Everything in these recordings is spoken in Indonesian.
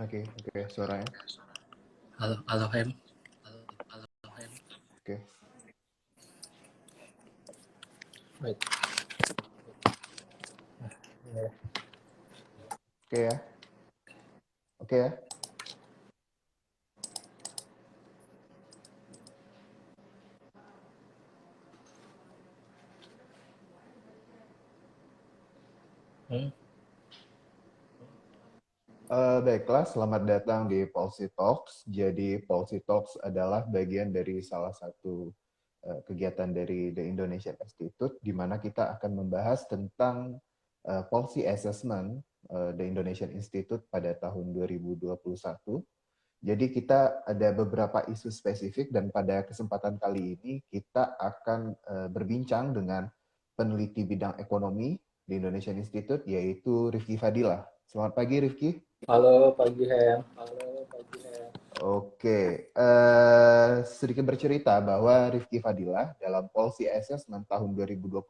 Oke, oke, suaranya. Halo, halo Hem. Oke, Wait. oke ya, oke ya. Hmm. Baiklah, selamat datang di Policy Talks. Jadi, Policy Talks adalah bagian dari salah satu kegiatan dari The Indonesian Institute, di mana kita akan membahas tentang policy assessment The Indonesian Institute pada tahun 2021. Jadi kita ada beberapa isu spesifik dan pada kesempatan kali ini kita akan berbincang dengan peneliti bidang ekonomi di Indonesian Institute yaitu Rifki Fadilah. Selamat pagi Rifki. Halo pagi Hem. Oke, sedikit bercerita bahwa Rifki Fadilah dalam Policy Assessment tahun 2021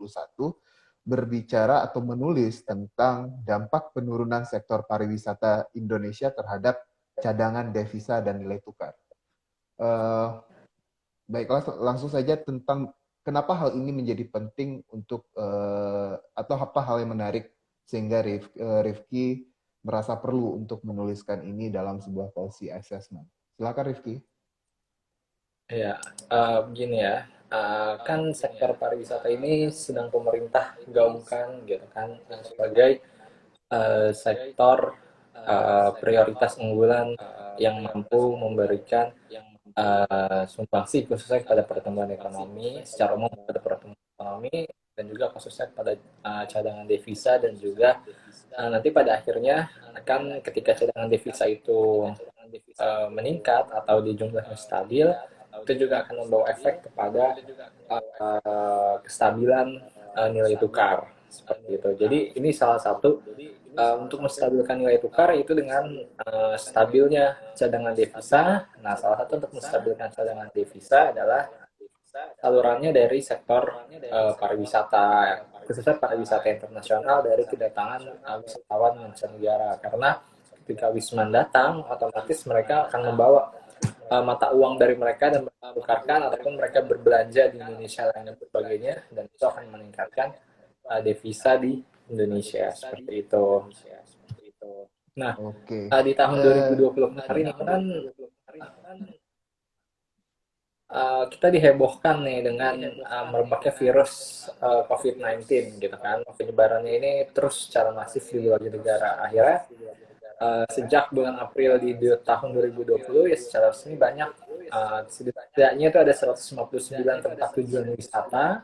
berbicara atau menulis tentang dampak penurunan sektor pariwisata Indonesia terhadap cadangan devisa dan nilai tukar. Baiklah, langsung saja tentang kenapa hal ini menjadi penting untuk atau apa hal yang menarik sehingga Rifki merasa perlu untuk menuliskan ini dalam sebuah policy assessment. Silakan Rifki. Ya, begini ya. Kan sektor pariwisata ini sedang pemerintah gaungkan gitu kan sebagai sektor prioritas unggulan yang mampu memberikan sumbangsi khususnya kepada pertumbuhan ekonomi secara umum pada pertumbuhan ekonomi dan juga khususnya pada cadangan devisa dan juga nanti pada akhirnya akan ketika cadangan devisa itu meningkat atau di jumlahnya stabil, itu juga akan membawa efek kepada kestabilan nilai tukar seperti itu. Jadi ini salah satu untuk menstabilkan nilai tukar itu dengan stabilnya cadangan devisa. Nah, salah satu untuk menstabilkan cadangan devisa adalah salurannya dari sektor pariwisata, khususnya pariwisata internasional dari kedatangan wisatawan mancanegara. Karena ketika Wisman datang, otomatis mereka akan membawa mata uang dari mereka dan menukarkan ataupun mereka berbelanja di Indonesia dan sebagainya, dan itu akan meningkatkan devisa di Indonesia seperti itu. Nah, Oke. di tahun 2020 kemarin kan kita dihebohkan nih dengan merebaknya virus COVID-19 gitu kan. Penyebarannya ini terus secara masif di berbagai negara. Akhirnya sejak bulan April di tahun 2020 ya secara resmi banyak setidaknya itu ada 159 tempat tujuan wisata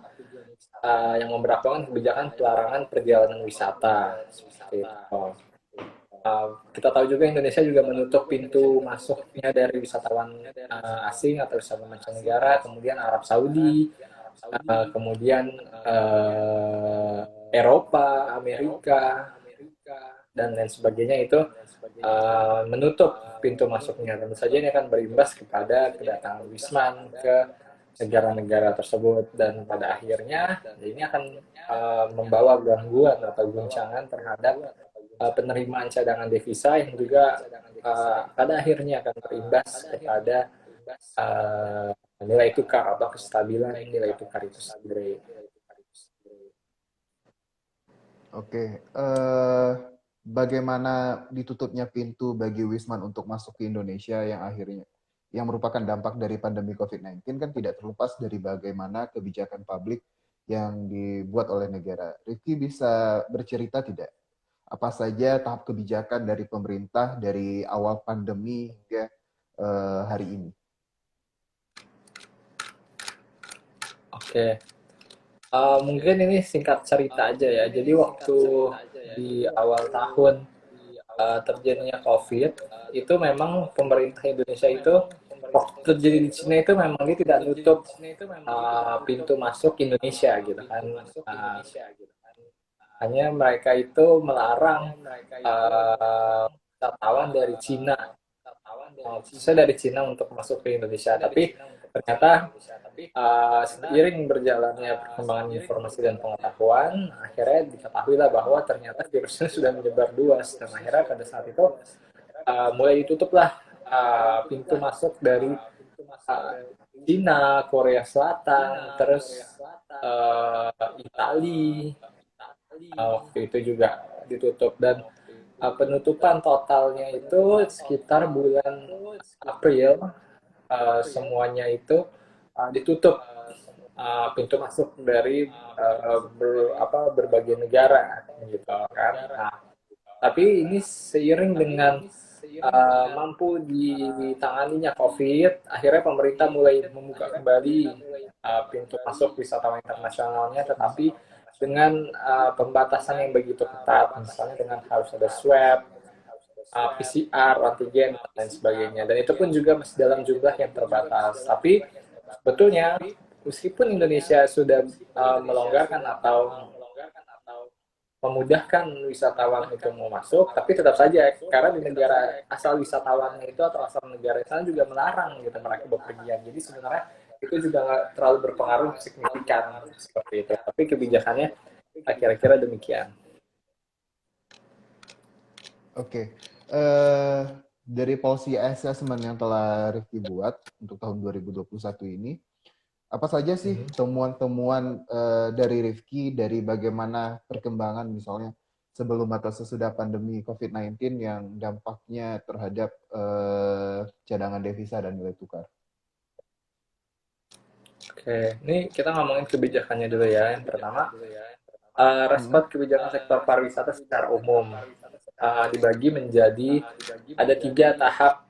yang memberlakukan kebijakan pelarangan perjalanan wisata seperti itu. Kita tahu juga Indonesia juga menutup pintu masuknya dari wisatawan asing atau wisatawan mancanegara, kemudian Arab Saudi, kemudian Eropa, Amerika, dan lain sebagainya itu menutup pintu masuknya. Tentu saja ini akan berimbas kepada kedatangan Wisman ke negara-negara tersebut dan pada akhirnya ini akan membawa gangguan atau guncangan terhadap penerimaan cadangan devisa yang juga pada akhirnya akan berimbas kepada nilai tukar atau kestabilan nilai tukar itu sendiri. Oke. Bagaimana ditutupnya pintu bagi Wisman untuk masuk ke Indonesia yang merupakan dampak dari pandemi COVID-19 kan tidak terlepas dari bagaimana kebijakan publik yang dibuat oleh negara. Rifki bisa bercerita tidak? Apa saja tahap kebijakan dari pemerintah dari awal pandemi hingga hari ini? Oke, mungkin ini singkat cerita aja ya. Jadi waktu di awal tahun terjadinya COVID, itu memang pemerintah Indonesia itu waktu terjadi di Cina itu memang dia tidak nutup pintu masuk Indonesia gitu kan. Hanya mereka itu melarang wisatawan dari Cina, khususnya dari Cina untuk masuk ke Indonesia. Tapi ternyata seiring berjalannya perkembangan informasi dan pengetahuan, akhirnya diketahui lah bahwa ternyata virusnya sudah menyebar luas dan akhirnya pada saat itu mulai ditutup lah pintu masuk dari uh, Cina, Korea Selatan, terus Italia waktu itu juga ditutup. Dan penutupan totalnya itu sekitar bulan April, semuanya itu ditutup pintu masuk dari berbagai negara gitu kan. Nah, tapi ini seiring dengan mampu ditanganinya COVID, akhirnya pemerintah mulai membuka kembali pintu masuk wisatawan internasionalnya, tetapi dengan pembatasan yang begitu ketat, misalnya dengan harus ada swab, PCR, antigen, dan lain sebagainya. Dan itu pun juga masih dalam jumlah yang terbatas. Tapi sebetulnya meskipun Indonesia sudah melonggarkan atau memudahkan wisatawan itu mau masuk, tapi tetap saja karena di negara asal wisatawannya itu atau asal negara sana juga melarang gitu mereka bepergian. Jadi sebenarnya itu juga nggak terlalu berpengaruh signifikan seperti itu. Tapi kebijakannya kira-kira demikian. Oke. Dari policy assessment yang telah Rifki buat untuk tahun 2021 ini, apa saja sih temuan-temuan dari Rifki dari bagaimana perkembangan misalnya sebelum atau sesudah pandemi COVID-19 yang dampaknya terhadap cadangan devisa dan nilai tukar? Oke, ini kita ngomongin kebijakannya dulu ya. Yang pertama, respon kebijakan sektor pariwisata secara umum dibagi menjadi ada 3 tahap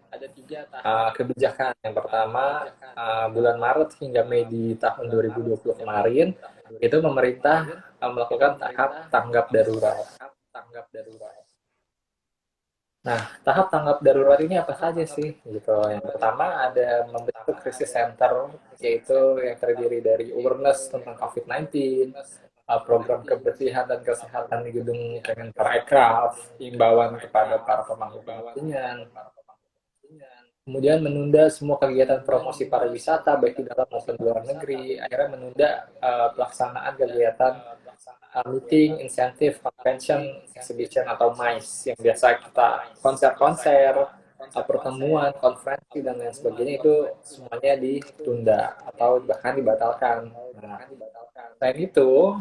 kebijakan. Yang pertama, bulan Maret hingga Mei di tahun 2020 kemarin, itu pemerintah melakukan tahap tanggap darurat. Nah, tahap tanggap darurat ini apa saja sih? Gitu. Yang pertama ada membentuk krisis center, yaitu yang terdiri dari awareness tentang COVID-19, program kebersihan dan kesehatan di gedung Kemenparekraf, imbauan kepada para pemangku kepentingan, kemudian menunda semua kegiatan promosi pariwisata baik di dalam maupun di luar negeri, akhirnya menunda pelaksanaan kegiatan meeting, insentif, convention, exhibition atau MICE yang biasa kita konser-konser, pertemuan, konferensi dan lain sebagainya itu semuanya ditunda atau bahkan dibatalkan. Nah, selain itu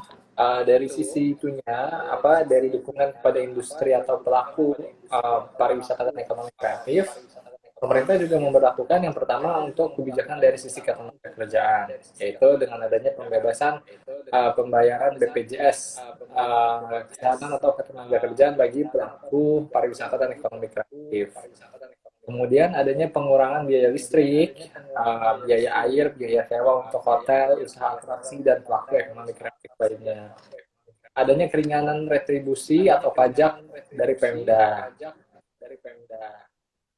dari sisi itunya dari dukungan kepada industri atau pelaku pariwisata dan ekonomi kreatif, pemerintah juga memperlakukan yang pertama untuk kebijakan dari sisi ketenagakerjaan, yaitu dengan adanya pembebasan pembayaran BPJS kesehatan atau ketenagakerjaan bagi pelaku pariwisata dan ekonomi kreatif. Kemudian adanya pengurangan biaya listrik, biaya air, biaya sewa untuk hotel, usaha atraksi, dan pelaku ekonomi kreatif lainnya. Adanya keringanan retribusi atau pajak dari Pemda.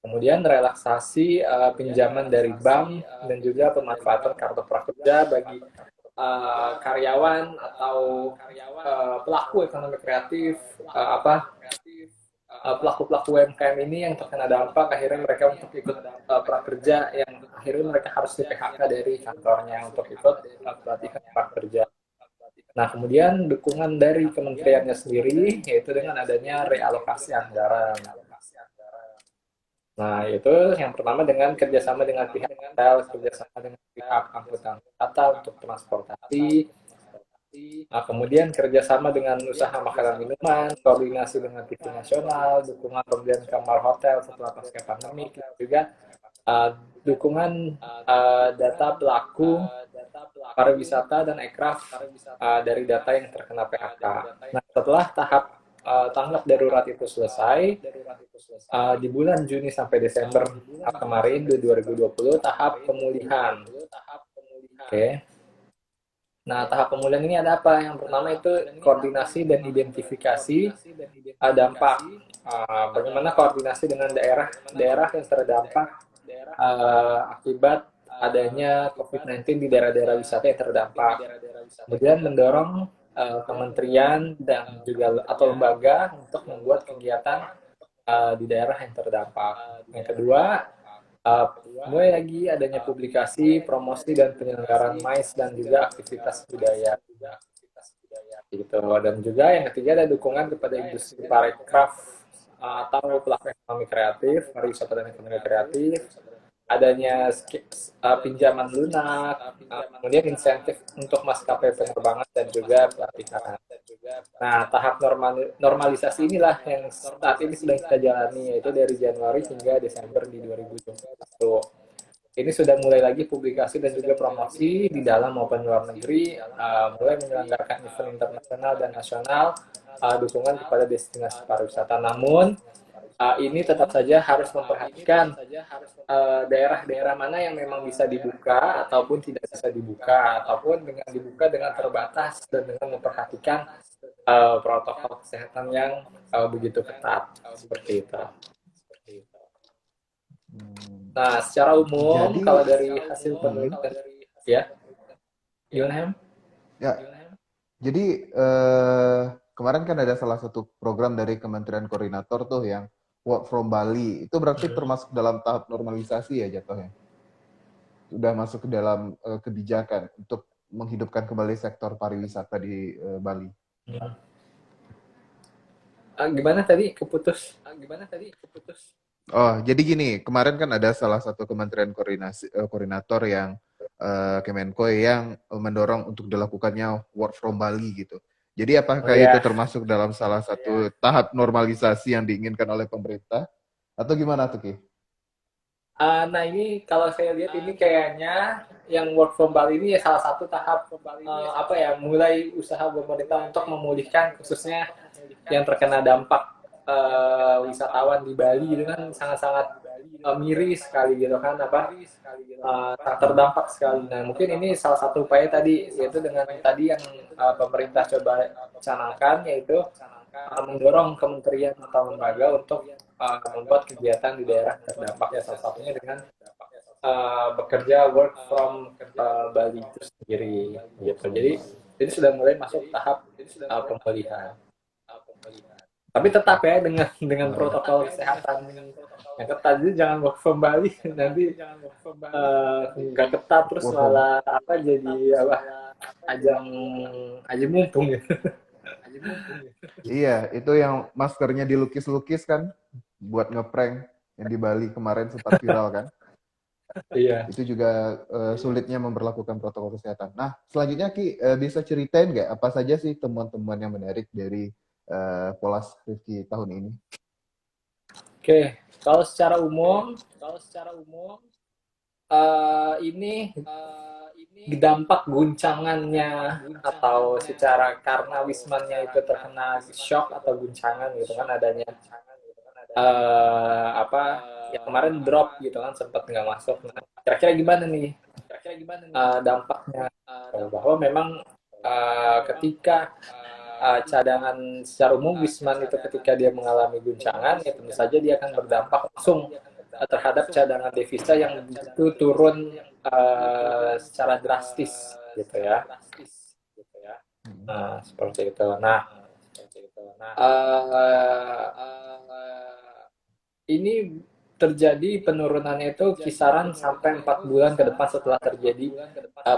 Kemudian relaksasi pinjaman dari bank dan juga pemanfaatan kartu prakerja bagi karyawan atau pelaku ekonomi kreatif pelaku-pelaku UMKM ini yang terkena dampak akhirnya mereka untuk ikut prakerja yang akhirnya mereka harus di PHK dari kantornya untuk ikut pelatihan prakerja. Nah, kemudian dukungan dari kementeriannya sendiri yaitu dengan adanya realokasi anggaran. Nah, itu yang pertama dengan kerjasama dengan pihak hotel, kerjasama dengan pihak angkutan kota untuk transportasi. Nah, kemudian kerjasama dengan usaha makanan minuman, koordinasi dengan TV nasional, dukungan pembelian kamar hotel setelah pasca pandemi, juga dukungan data pelaku pariwisata dan ekraf dari data yang terkena PHK. Nah, setelah tahap tanggap darurat itu selesai, di bulan Juni sampai Desember kemarin di 2020 tahap pemulihan. Oke. Nah, tahap pemulihan ini ada apa? Yang pertama itu koordinasi dan identifikasi dampak. Bagaimana koordinasi dengan daerah yang terdampak akibat adanya COVID-19 di daerah-daerah wisata yang terdampak. Kemudian mendorong kementerian dan juga atau lembaga untuk membuat kegiatan di daerah yang terdampak. Yang kedua, mulai lagi adanya publikasi, promosi, dan penyelenggaraan MICE dan juga aktivitas budaya. Gitu. Dan juga yang ketiga ada dukungan kepada industri parekraf atau pelaku ekonomi kreatif, pariwisata dan ekonomi kreatif, adanya pinjaman lunak, kemudian insentif untuk maskapai penerbangan dan juga pelatihan. Nah, tahap normalisasi inilah yang saat ini sedang kita jalani, yaitu dari Januari hingga Desember di 2021. Ini sudah mulai lagi publikasi dan juga promosi di dalam maupun luar negeri, mulai menyelenggarakan event internasional dan nasional, dukungan kepada destinasi pariwisata. Namun, ini tetap saja harus memperhatikan daerah-daerah mana yang memang bisa dibuka ataupun tidak bisa dibuka, ataupun dengan dibuka dengan terbatas dan dengan memperhatikan protokol kesehatan yang begitu ketat seperti itu. Nah, secara umum Jadi, kalau dari hasil penelitian, ya, gimana Hem? ya, jadi kemarin kan ada salah satu program dari Kementerian Koordinator tuh yang Work from Bali. Itu berarti termasuk dalam tahap normalisasi ya jatuhnya? Sudah masuk ke dalam kebijakan untuk menghidupkan kembali sektor pariwisata di Bali. Gimana tadi keputus? Oh, jadi gini, kemarin kan ada salah satu Kementerian Koordinator yang Kemenko yang mendorong untuk dilakukannya work from Bali gitu. Jadi apakah itu termasuk dalam salah satu tahap normalisasi yang diinginkan oleh pemerintah? Atau gimana tuh, Ki? Nah ini kalau saya lihat ini kayaknya yang work from Bali ini ya salah satu tahap mulai usaha pemerintah untuk memulihkan khususnya yang terkena dampak wisatawan di Bali itu kan sangat-sangat miris sekali gitu kan terdampak sekali. Nah mungkin ini salah satu upaya tadi yaitu dengan tadi yang pemerintah coba canangkan yaitu mendorong kementerian atau lembaga untuk membuat kegiatan di daerah terdampak ya salah satunya dengan bekerja work from Bali itu sendiri gitu. Jadi ini sudah mulai masuk tahap pemulihan. Tapi tetap ya dengan protokol kesehatan yang ketat, jadi jangan work from Bali nanti nggak ketat terus malah jadi ajang mumpung gitu. Iya, itu yang maskernya dilukis-lukis kan buat ngeprank yang di Bali kemarin sempat viral kan. Iya. Itu juga sulitnya memperlakukan protokol kesehatan. Nah, selanjutnya Ki bisa ceritain nggak apa saja sih temuan-temuan yang menarik dari Polas Rifki tahun ini? Oke, kalau secara umum ini dampak guncangannya atau secara karena wismannya itu terkena shock atau guncangan gitu kan adanya yang kemarin drop gitu kan sempat nggak masuk. Nah, kira-kira gimana nih dampaknya? Bahwa memang ketika cadangan secara umum Wisman itu ketika dia mengalami guncangan ya tentu saja dia akan berdampak langsung terhadap cadangan devisa yang itu turun secara drastis gitu ya. Nah, seperti itu. Nah, ini terjadi penurunannya itu kisaran sampai 4 bulan ke depan setelah terjadi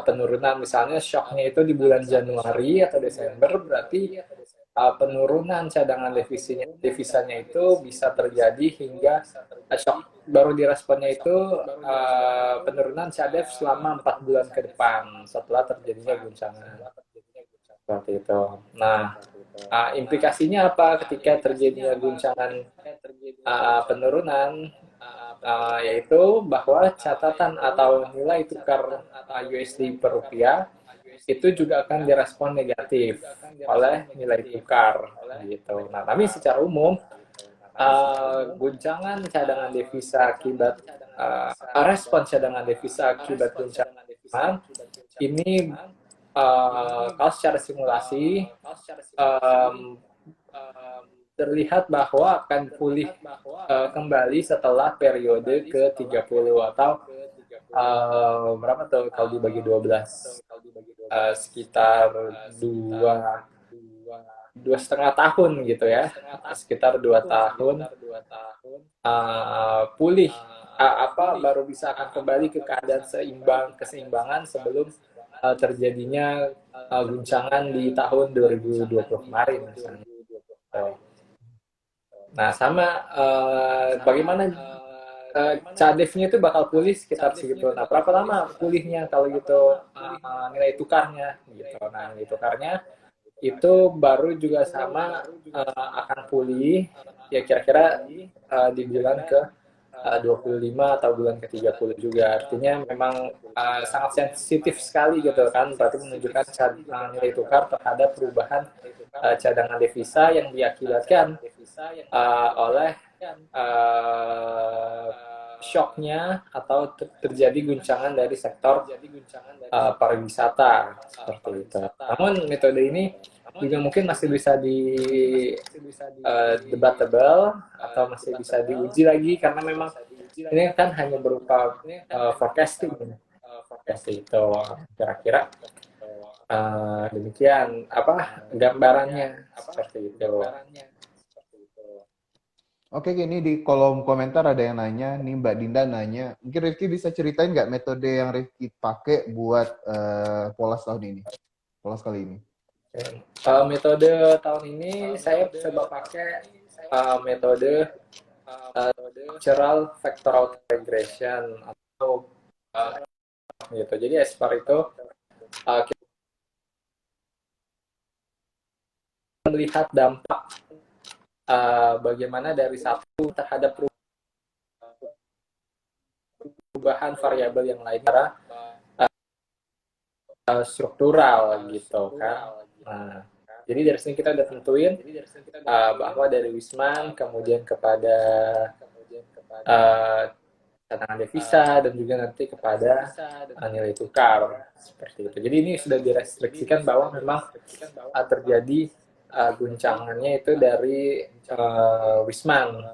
penurunan. Misalnya shocknya itu di bulan Januari atau Desember, berarti penurunan cadangan devisanya itu bisa terjadi hingga shock baru diresponnya itu penurunan CADEV selama 4 bulan ke depan setelah terjadinya guncangan. Seperti itu. Nah, implikasinya apa ketika terjadinya guncangan penurunan? Yaitu bahwa catatan atau nilai tukar USD per rupiah itu juga akan direspon negatif oleh nilai tukar gitu. Nah, tapi secara umum guncangan cadangan devisa akibat respon cadangan devisa akibat guncangan ini kalau secara simulasi terlihat bahwa akan pulih kembali setelah periode ke-30 atau berapa tuh kalau dibagi 12 sekitar 2,5 tahun gitu ya, sekitar 2 tahun pulih baru bisa akan kembali ke keadaan keseimbangan sebelum terjadinya guncangan di tahun 2020 kemarin misalnya. Nah, sama bagaimana cadefnya itu bakal pulih sekitar segitu. Nah, berapa lama pulihnya kalau gitu nilai tukarnya gitu. Nah, nilai tukarnya itu baru juga sama akan pulih ya kira-kira di bulan ke 25 atau bulan ke-30 juga. Artinya memang sangat sensitif sekali gitu kan. Berarti menunjukkan nilai tukar terhadap perubahan cadangan devisa yang diakibatkan oleh uh, shocknya atau terjadi guncangan dari sektor pariwisata seperti itu. Namun metode ini juga mungkin masih bisa di debatable atau masih bisa diuji lagi karena memang ini kan hanya berupa forecasting seperti itu. Kira-kira demikian apa gambarannya seperti itu. Oke, gini di kolom komentar ada yang nanya, nih Mbak Dinda nanya, mungkin Rifki bisa ceritain nggak metode yang Rifki pakai buat polas tahun ini, polas kali ini? Metode tahun ini saya coba pakai metode structural vector regression atau gitu. Jadi SPAR itu kita melihat dampak bagaimana dari satu terhadap perubahan variabel yang lain secara struktural gitu kan. Nah, jadi dari sini kita udah tentuin bahwa dari Wisman kemudian kepada cadangan devisa dan juga nanti kepada nilai tukar seperti itu. Jadi ini sudah direstriksikan bahwa memang terjadi guncangannya itu dari Wisman,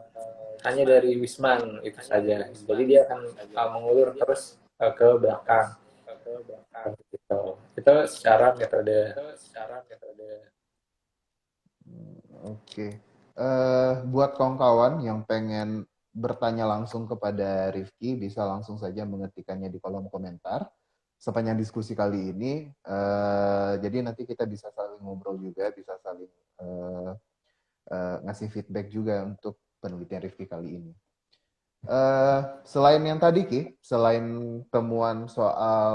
hanya dari Wisman itu saja. Jadi dia akan mengulur terus ke belakang. Gitu. Itu secara metode. Oke. Buat kawan-kawan yang pengen bertanya langsung kepada Rifki, bisa langsung saja mengetikkannya di kolom komentar. Sepanjang diskusi kali ini, jadi nanti kita bisa saling ngobrol juga, bisa saling ngasih feedback juga untuk penelitian Rifki kali ini. Selain yang tadi Ki, selain temuan soal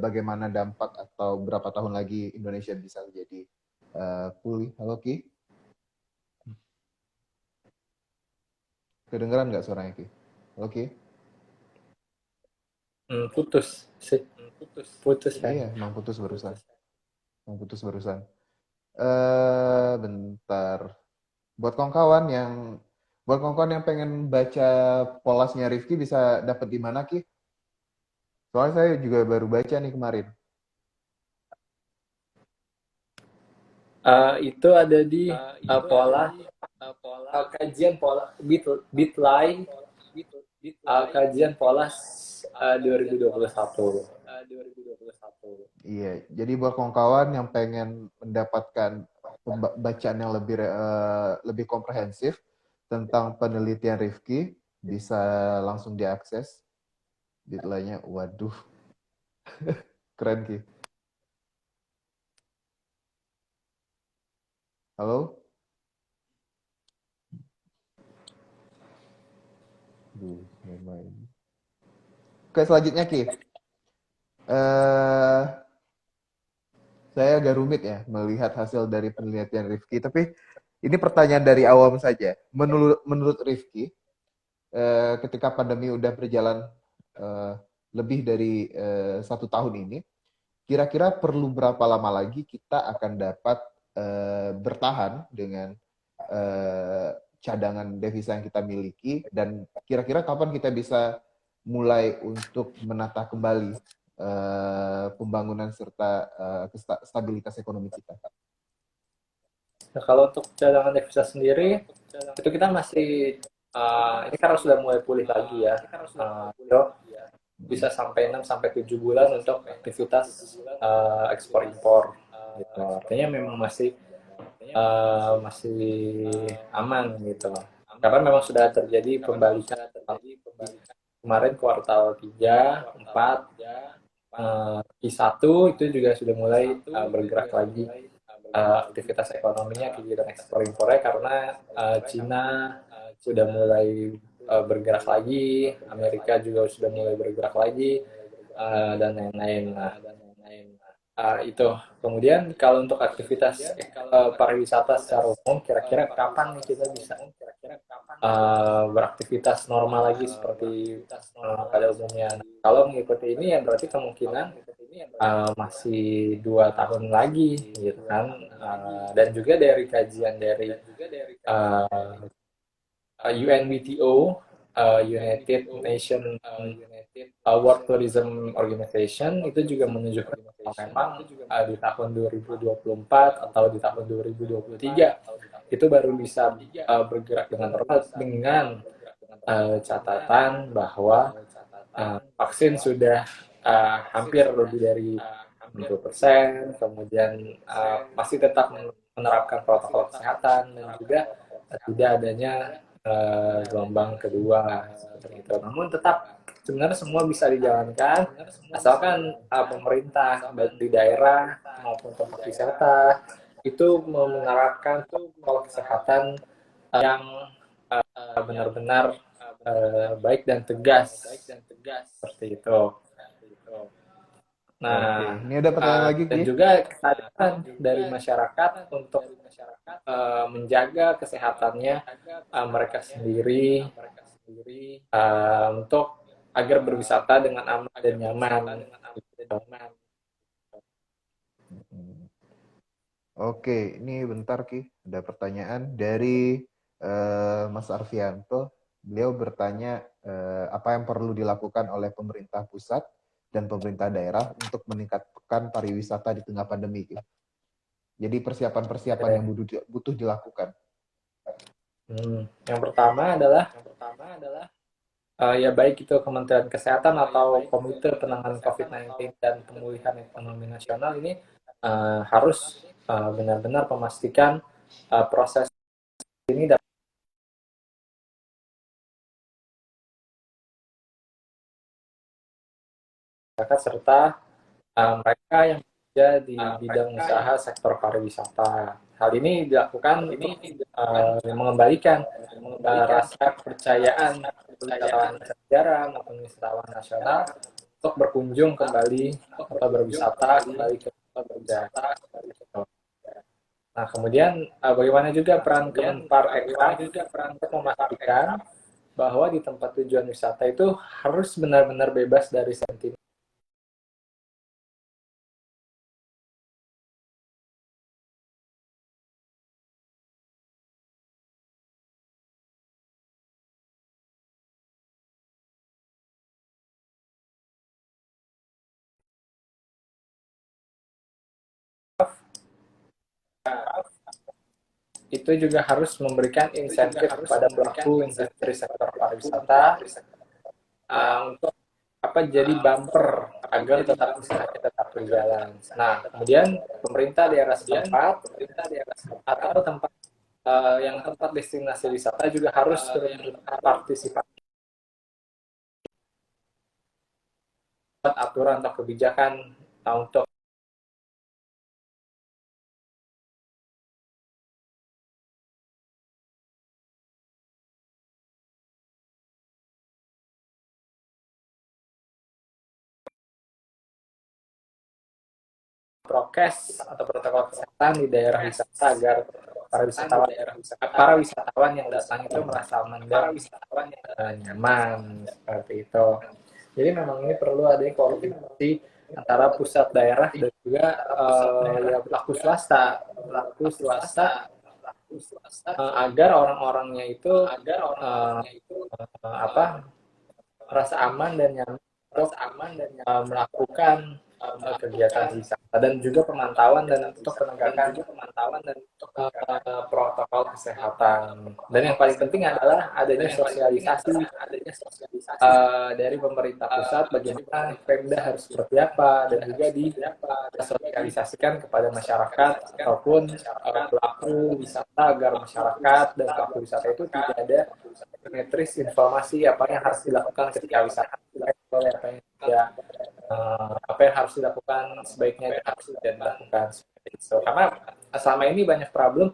bagaimana dampak atau berapa tahun lagi Indonesia bisa jadi pulih, halo Ki, kedengeran nggak suaranya Ki? Halo Ki? Putus sih. Putus kan. Iya, emang putus barusan. Emang putus barusan. Bentar. Buat kawan-kawan yang pengen baca polasnya Rifki bisa dapat di mana Ki? Soalnya saya juga baru baca nih kemarin. Itu ada di pola kajian pola bitly kajian pola 2021. Iya, jadi buat kawan-kawan yang pengen mendapatkan bacaan yang lebih komprehensif tentang penelitian Rifki, bisa langsung diakses. Bitly-nya, waduh, keren Ki. Halo? Oke, selanjutnya Ki. Eh, saya agak rumit ya melihat hasil dari penelitian Rifki, tapi ini pertanyaan dari awam saja. Menurut Rifki, ketika pandemi udah berjalan eh, lebih dari 1 tahun ini, kira-kira perlu berapa lama lagi kita akan dapat bertahan dengan eh, cadangan devisa yang kita miliki, dan kira-kira kapan kita bisa mulai untuk menata kembali pembangunan serta stabilitas ekonomi kita. Nah, kalau untuk cadangan devisa sendiri itu kita masih ini karena sudah mulai pulih lagi ya. Itu bisa sampai 6 sampai 7 bulan untuk aktivitas ekspor impor gitu. Artinya memang masih aman gitu. Karena memang sudah terjadi pembalikan kemarin kuartal 3, 4, Q1 itu juga sudah mulai bergerak lagi aktivitas ekonominya, kegiatan ekspor impornya, karena Cina sudah mulai bergerak lagi, Amerika juga sudah mulai bergerak lagi, dan lain-lain. Nah, itu. Kemudian kalau untuk aktivitas pariwisata secara umum, kira-kira kapan nih kita bisa beraktivitas normal lagi seperti pada umumnya? Nah, kalau mengikuti ini ya berarti kemungkinan masih 2 tahun lagi, gitu kan? Dan juga dari kajian dari UNWTO, United Nations World Tourism Organization, itu juga menunjukkan bahwa memang di tahun 2024 atau di tahun 2023 itu baru bisa bergerak dengan normal, dengan catatan bahwa vaksin sudah hampir lebih dari 60%, kemudian masih tetap menerapkan protokol kesehatan, dan juga tidak adanya gelombang kedua seperti itu. Namun tetap sebenarnya semua bisa dijalankan asalkan pemerintah baik di daerah maupun tempat wisata itu menerapkan protokol kesehatan yang benar-benar baik dan tegas seperti itu. Nah, Oke, ini ada pertanyaan lagi, dan Ki. juga kesadaran dari masyarakat untuk menjaga kesehatannya mereka sendiri, untuk agar berwisata dengan aman dan nyaman. Oke, ini bentar Ki, ada pertanyaan dari Mas Arfianto. Beliau bertanya apa yang perlu dilakukan oleh pemerintah pusat dan pemerintah daerah untuk meningkatkan pariwisata di tengah pandemi, Ki. Jadi persiapan-persiapan yang butuh dilakukan. Yang pertama adalah ya baik itu Kementerian Kesehatan atau Komite Penanganan COVID-19 dan Pemulihan Ekonomi Nasional ini harus benar-benar memastikan proses ini dapat serta mereka yang bekerja di bidang usaha sektor pariwisata. Hal ini dilakukan untuk mengembalikan rasa kepercayaan wisatawan mancanegara maupun wisatawan nasional untuk berkunjung kembali atau berwisata kembali ke Jogja. Nah, kemudian bagaimana juga peran Kemenparekraf untuk memastikan bahwa di tempat tujuan wisata itu harus benar-benar bebas dari sentimen itu juga harus memberikan insentif kepada pelaku industri sektor pariwisata untuk jadi bumper agar tetap usahanya tetap berjalan. Nah, kemudian pemerintah daerah setempat atau tempat yang tempat destinasi wisata juga harus berpartisipasi aturan atau kebijakan untuk prokes atau protokol kesehatan di daerah wisata agar para wisatawan yang datang itu merasa aman dan nyaman seperti itu. Jadi memang ini perlu adanya koordinasi antara pusat daerah dan juga ya pelaku swasta agar orang-orangnya itu merasa aman dan nyaman untuk melakukan kegiatan wisata dan juga pemantauan dan untuk penegakan protokol kesehatan. Dan yang paling penting adalah adanya sosialisasi dari pemerintah pusat bagaimana Pemda harus seperti apa dan juga disosialisasikan kepada masyarakat ataupun pelaku wisata agar masyarakat dan pelaku wisata itu tidak ada simetris informasi apa yang harus dilakukan ketika wisata, apa yang harus dilakukan sebaiknya harus tidak dilakukan seperti itu. Karena selama ini banyak problem,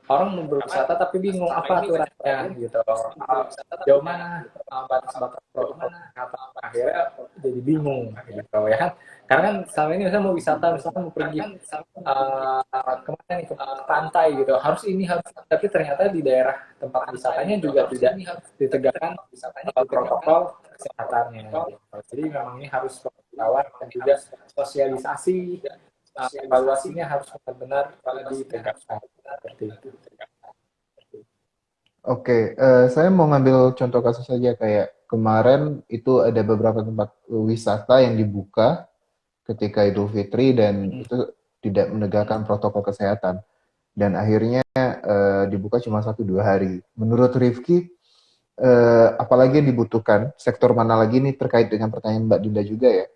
orang mau berwisata tapi bingung apa aturannya gitu, jauh mana batas-batas protokol kesehatan, akhirnya jadi bingung gitu ya kan, karena kan selama ini misalnya mau wisata, misalnya mau pergi kemana nih, ke pantai gitu, harus ini harus, tapi ternyata di daerah tempat wisatanya juga tidak ditegakkan protokol kesehatannya gitu. Jadi memang ini harus dirawat dan juga sosialisasi, evaluasinya harus benar-benar ditegakkan seperti itu. Oke, saya mau ngambil contoh kasus saja kayak kemarin itu ada beberapa tempat wisata yang dibuka ketika Idul Fitri dan itu tidak menegakkan protokol kesehatan dan akhirnya dibuka cuma 1-2 hari. Menurut Rifki, apalagi yang dibutuhkan sektor mana lagi nih terkait dengan pertanyaan Mbak Dinda juga ya,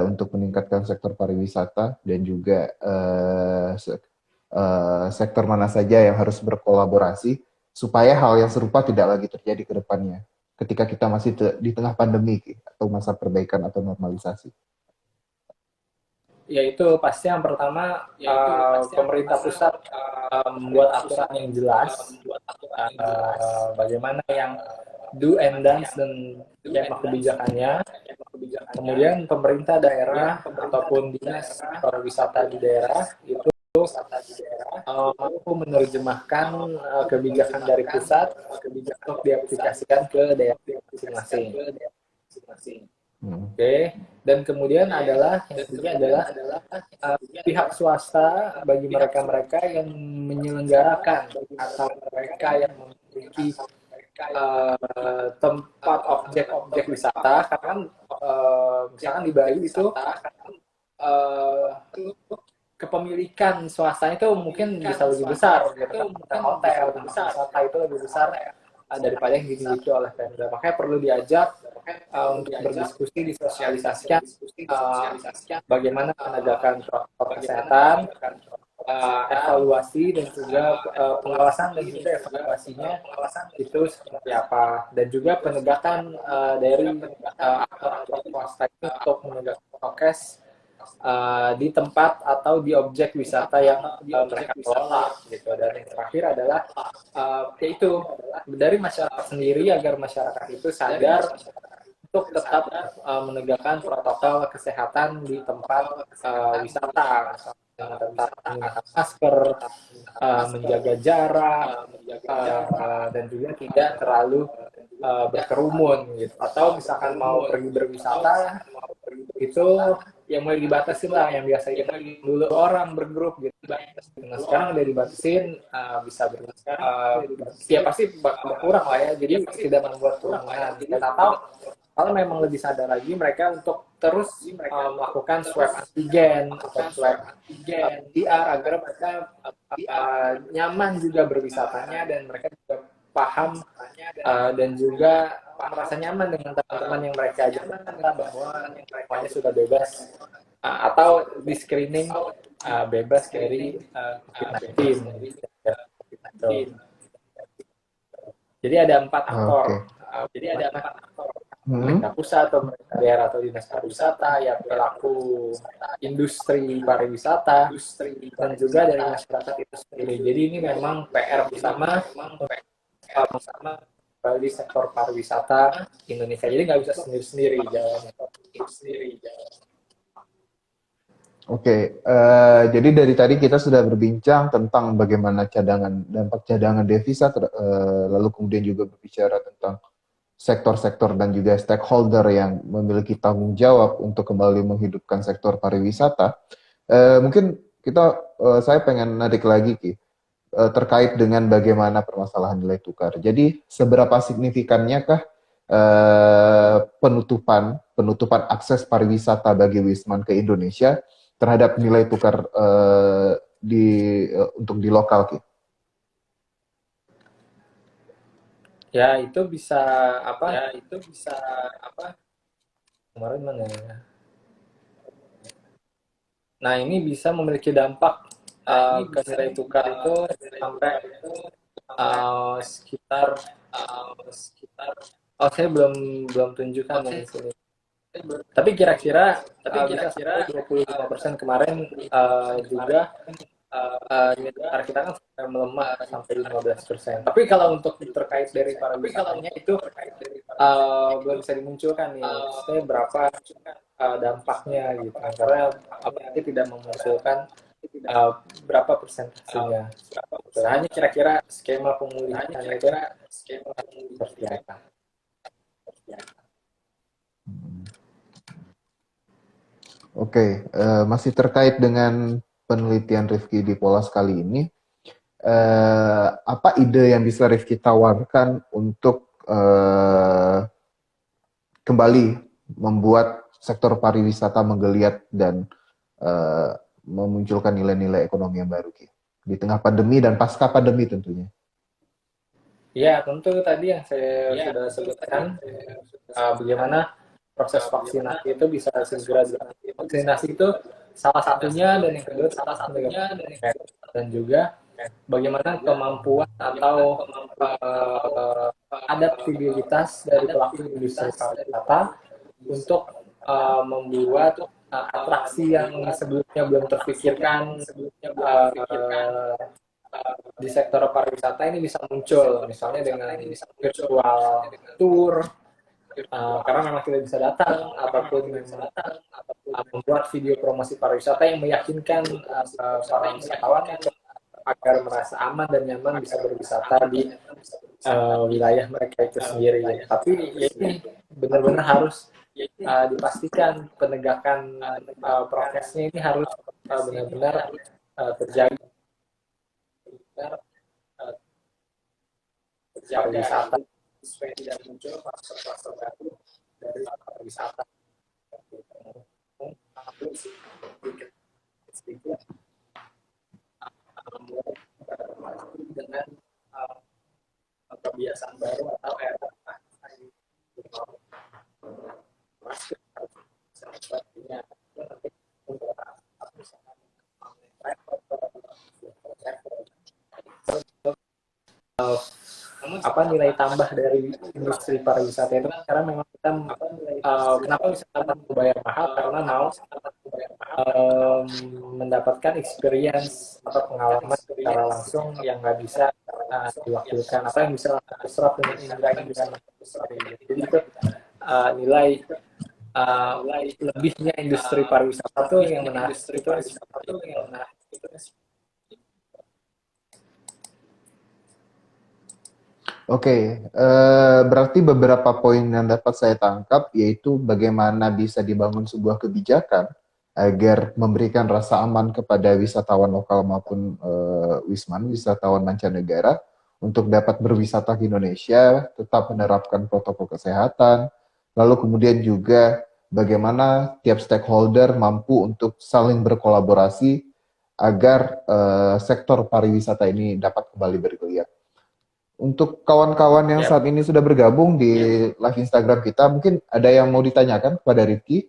untuk meningkatkan sektor pariwisata dan juga sektor mana saja yang harus berkolaborasi supaya hal yang serupa tidak lagi terjadi ke depannya ketika kita masih di tengah pandemi atau masa perbaikan atau normalisasi. Yaitu pasti yang pertama, pemerintah pusat membuat aturan yang jelas, bagaimana yang do and dance dan skema kebijakannya. Kemudian pemerintah daerah ataupun dinas pariwisata di daerah itu mampu menerjemahkan kebijakan dari pusat untuk diaplikasikan ke daerah masing-masing. Oke, dan kemudian adalah yang ketiga adalah pihak swasta bagi mereka-mereka yang menyelenggarakan atau mereka yang memiliki tempat objek-objek wisata, karena misalkan di Bali itu kepemilikan swastanya itu mungkin bisa lebih besar gitu, hotel wisata itu lebih besar daripada yang dimiliki oleh Pemda. Makanya perlu diajak untuk berdiskusi, disosialisasikan bagaimana penegakan protokol kesehatan, evaluasi dan juga pengawasan dan juga evaluasinya itu seperti apa, dan juga penegakan dari aktor swasta itu untuk menegakkan prokes di tempat atau di objek wisata yang mereka kelola gitu. Dan yang terakhir adalah yaitu dari masyarakat sendiri, agar masyarakat itu sadar untuk tetap menegakkan protokol kesehatan di tempat wisata, tetap menggunakan masker, menjaga jarak, dan juga tidak terlalu berkerumun gitu. Atau misalkan mau pergi berwisata itu yang mulai dibatasin lah, yang biasa kita dulu orang bergrup gitu. Nah sekarang udah dibatasin, bisa ya pasti berkurang lah ya, jadi tidak membuat kerumunan. Atau kalau memang lebih sadar lagi mereka untuk terus melakukan swab antigen atau swab PCR agar mereka nyaman juga berwisatanya, dan mereka juga paham dan juga merasa nyaman dengan teman-teman yang mereka ajak, bahwa semuanya sudah bebas atau di screening bebas dari COVID-19. Jadi ada 4 aktor. Jadi ada 4 aktor. Pemerintah pusat, pemerintah daerah atau dinas pariwisata, ya pelaku industri pariwisata, dan juga dari masyarakat itu sendiri. Jadi ini memang PR bersama di sektor pariwisata Indonesia. Jadi nggak bisa sendiri-sendiri jalannya. Oke, jadi dari tadi kita sudah berbincang tentang bagaimana dampak cadangan devisa, lalu kemudian juga berbicara tentang sektor-sektor dan juga stakeholder yang memiliki tanggung jawab untuk kembali menghidupkan sektor pariwisata. Mungkin saya pengen narik lagi Ki, terkait dengan bagaimana permasalahan nilai tukar. Jadi seberapa signifikannya kah penutupan akses pariwisata bagi Wisman ke Indonesia terhadap nilai tukar untuk di lokal Ki? Ya itu bisa kemarin mana ya? Nah ini bisa memiliki dampak ke nilai tukar itu sampai sekitar saya belum tunjukkan di sini. Tapi kira-kira bisa sampai 25% kemarin juga nilai tukar kita kan sampai melemah sampai 15%. Tapi kalau untuk terkait dari pariwisatanya itu belum bisa dimunculkan nih. Maksudnya berapa dampaknya gitu. Karena apalagi tidak memunculkan uh, berapa persentasenya. Hanya kira-kira skema pemulihannya itu seperti apa. Oke, masih terkait dengan penelitian Rifki di Polas kali ini, apa ide yang bisa Rifki tawarkan untuk kembali membuat sektor pariwisata menggeliat dan memunculkan nilai-nilai ekonomi yang baru, Ki, di tengah pandemi dan pasca pandemi tentunya? Ya, tentu tadi yang saya sudah sebutkan, bagaimana proses vaksinasi itu bisa segera dilakukan. Vaksinasi itu salah satunya, dan yang kedua salah satunya, dan juga bagaimana kemampuan atau adaptabilitas dari pelaku industri pariwisata untuk membuat atraksi yang sebelumnya belum terpikirkan di sektor pariwisata ini bisa muncul, misalnya dengan virtual tour, karena memang tidak bisa datang, ataupun memang membuat video promosi pariwisata yang meyakinkan para wisatawan agar merasa aman dan nyaman bisa berwisata di wilayah mereka itu sendiri. Tapi ya ini benar-benar harus dipastikan penegakan prokesnya ini harus benar-benar terjaga. Pariwisata supaya tidak muncul kluster baru dari pariwisata. Dengan kebiasaan baru atau era sebagainya. Apa nilai tambah dari industri pariwisata itu, karena memang kita kenapa bisa bayar mahal, karena mau mendapatkan experience atau pengalaman secara langsung yang nggak bisa diwakilkan, atau yang bisa terserap dengan indera. Jadi itu nilai lebihnya industri pariwisata itu yang menarik itu. Oke, berarti beberapa poin yang dapat saya tangkap yaitu bagaimana bisa dibangun sebuah kebijakan agar memberikan rasa aman kepada wisatawan lokal maupun wisatawan mancanegara untuk dapat berwisata ke Indonesia, tetap menerapkan protokol kesehatan, lalu kemudian juga bagaimana tiap stakeholder mampu untuk saling berkolaborasi agar sektor pariwisata ini dapat kembali bergeliat. Untuk kawan-kawan yang saat ini sudah bergabung di live Instagram kita, mungkin ada yang mau ditanyakan kepada Rifki?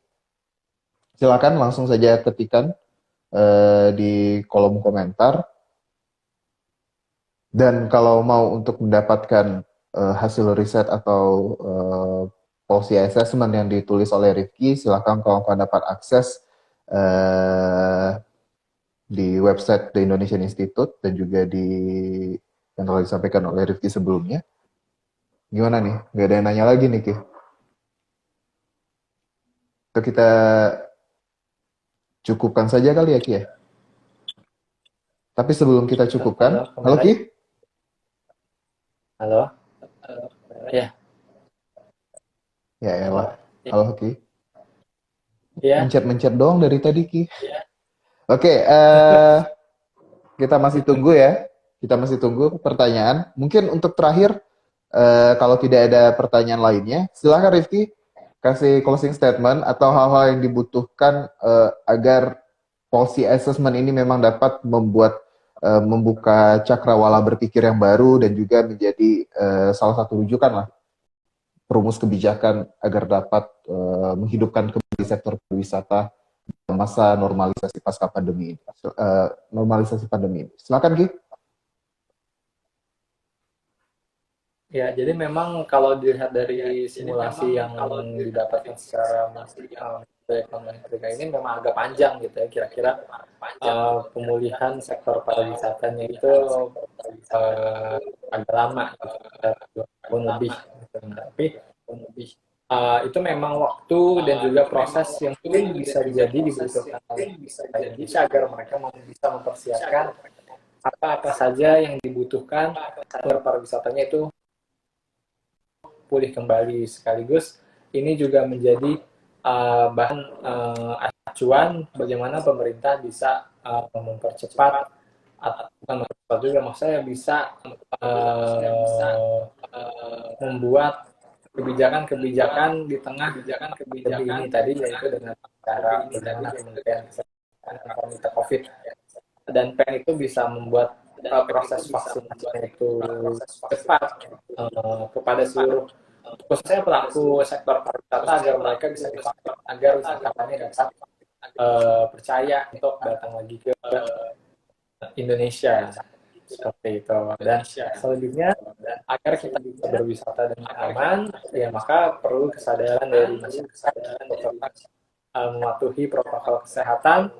Silakan langsung saja ketikkan di kolom komentar. Dan kalau mau untuk mendapatkan hasil riset atau policy assessment yang ditulis oleh Rifki, silakan kawan-kawan dapat akses di website The Indonesian Institute dan juga di yang telah disampaikan oleh Rifki sebelumnya. Gimana nih? Gak ada yang nanya lagi nih, Ki? Atau kita cukupkan saja kali ya, Ki ya? Tapi sebelum kita cukupkan, halo Ki? Halo? Ya. Ya elah, halo Ki? Ya. Mencet-mencet doang dari tadi, Ki. Oke, kita masih tunggu ya. Kita masih tunggu pertanyaan. Mungkin untuk terakhir, kalau tidak ada pertanyaan lainnya, silakan Rifki kasih closing statement atau hal-hal yang dibutuhkan agar policy assessment ini memang dapat membuka cakrawala berpikir yang baru dan juga menjadi salah satu rujukan lah perumus kebijakan agar dapat menghidupkan kembali sektor pariwisata masa normalisasi pasca pandemi ini. Normalisasi pandemi ini. Silakan Ki. Ya, jadi memang kalau dilihat dari simulasi yang didapatkan secara ekonomi Afrika ini memang agak panjang gitu ya. Kira-kira pemulihan sektor pariwisatanya itu agak lama gitu, sekitar 2 tahun lebih. Gitu. Tapi itu memang waktu dan juga proses yang mungkin bisa jadi dibutuhkan oleh Indonesia agar mereka bisa mempersiapkan apa-apa saja yang dibutuhkan agar pariwisatanya itu pulih kembali. Sekaligus ini juga menjadi bahan acuan bagaimana pemerintah bisa mempercepat atau bukan mempercepat juga, maksudnya bisa membuat kebijakan-kebijakan di tengah pandemi ini tadi, yaitu dengan cara bagaimana Kementerian Kesehatan dan Komite COVID dan PEN itu bisa membuat proses vaksinasi itu cepat kepada seluruh khususnya pelaku sektor pariwisata agar mereka bisa divaksin agar wisatawannya dapat percaya untuk datang lagi ke Indonesia seperti itu. Dan selanjutnya agar kita bisa berwisata dengan aman, ya maka perlu kesadaran dari masyarakat untuk mematuhi protokol kesehatan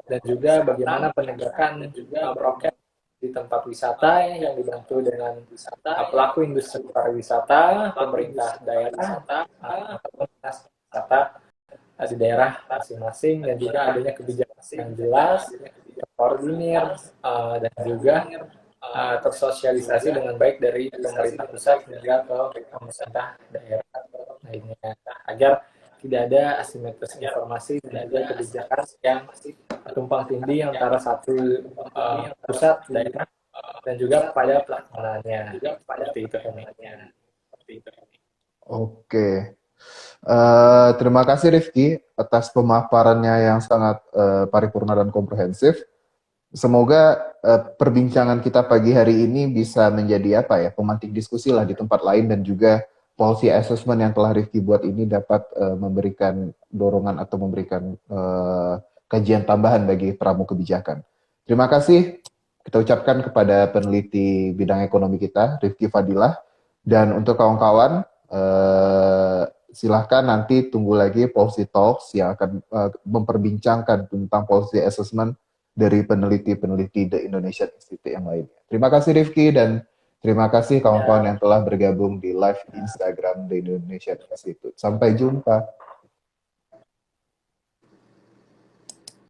dan juga bagaimana penegakan prokes di tempat wisata yang dibantu dengan pelaku industri pariwisata, pemerintah daerah, ataupun dinas wisata di daerah masing-masing, dan juga adanya kebijakan yang jelas, terkoordinir, dan juga tersosialisasi dengan baik dari pemerintah pusat hingga ke pemerintah daerah lainnya, agar tidak ada asimetris informasi dan juga kebijakan yang tumpang tindih antara satu pusat daerah dan juga pada pelaksanaannya. Seperti itu kami. Oke. Terima kasih Rifki atas pemaparannya yang sangat paripurna dan komprehensif. Semoga perbincangan kita pagi hari ini bisa menjadi apa ya, pemantik diskusi lah di tempat lain, dan juga policy assessment yang telah Rifki buat ini dapat memberikan dorongan atau memberikan kajian tambahan bagi peramu kebijakan. Terima kasih kita ucapkan kepada peneliti bidang ekonomi kita, Rifki Fadilah. Dan untuk kawan-kawan, silahkan nanti tunggu lagi Policy Talks yang akan memperbincangkan tentang policy assessment dari peneliti-peneliti The Indonesian Institute yang lainnya. Terima kasih Rifki, dan terima kasih kawan-kawan yang telah bergabung di live Instagram The Indonesian Institute. Sampai jumpa.